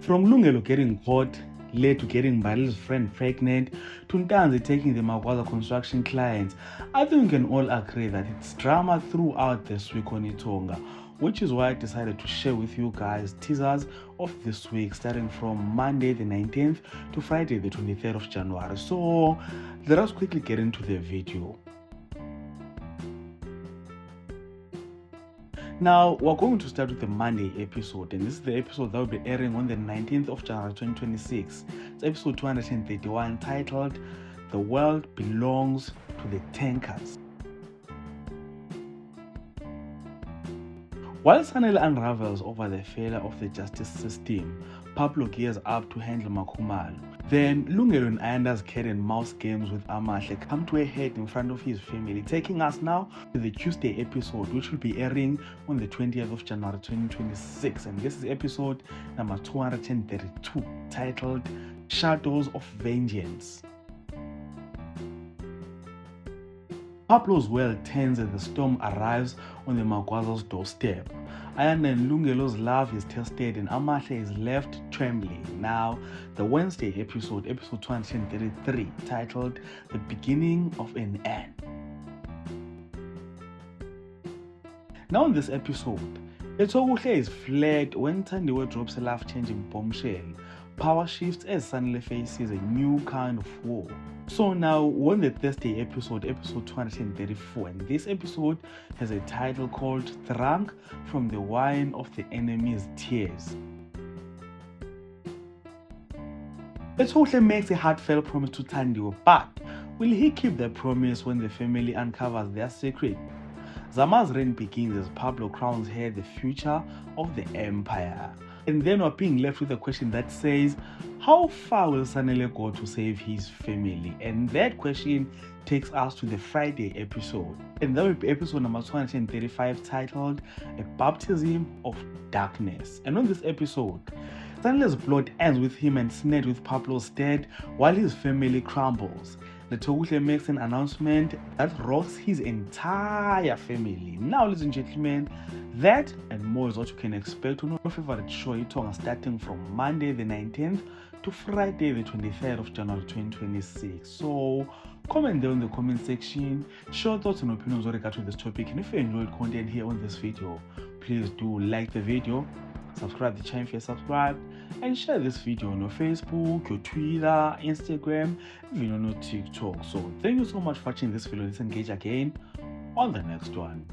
From Lungelo getting caught, led to getting Baril's friend pregnant, to Ntanzi taking the Magwaza construction clients, I think we can all agree that it's drama throughout this week on Itonga, which is why I decided to share with you guys teasers of this week starting from Monday the 19th to Friday the 23rd of January. So let us quickly get into the video. Now, we're going to start with the Monday episode, and this is the episode that will be airing on the 19th of January 2026. It's episode 231, titled The World Belongs to the Tankers. While Sanele unravels over the failure of the justice system, Pablo gears up to handle Makhumalo. Then Lungelo and Ayanda's cat and mouse games with Amahle come to a head in front of his family, taking us now to the Tuesday episode, which will be airing on the 20th of January 2026. And this is episode number 232, titled Shadows of Vengeance. Pablo's well turns as the storm arrives on the Magwaza's doorstep. Ayanda and Lungelo's love is tested and Amahle is left trembling. Now, the Wednesday episode, episode 233, titled The Beginning of an End. Now in this episode, Etokuhle is fled when Thandiwe drops a life-changing bombshell. Power shifts as Sanele faces a new kind of war. So now we're on the Thursday episode, episode 234, and this episode has a title called Drunk from the Wine of the Enemy's Tears. Etokuhle makes a heartfelt promise to Thandiwe, but will he keep the promise when the family uncovers their secret? Zama's reign begins as Pablo crowns her the future of the empire. And then we're being left with a question that says, how far will Sanele go to save his family? And that question takes us to the Friday episode. And that will be episode number 235, titled A Baptism of Darkness. And on this episode, Sanele's blood ends with him ensnared with Pablo's dead while his family crumbles. Etokuhle makes an announcement that rocks his entire family. Now, ladies and gentlemen, that and more is what you can expect on your favorite show, Itonga, starting from Monday the 19th to Friday the 23rd of January 2026. So, comment there in the comment section, share thoughts and opinions with regard to this topic. And if you enjoyed content here on this video, please do like the video, subscribe to the channel if you're subscribed, and share this video on your Facebook, your Twitter, Instagram, even on your TikTok. So thank you so much for watching this video. Let's engage again on the next one.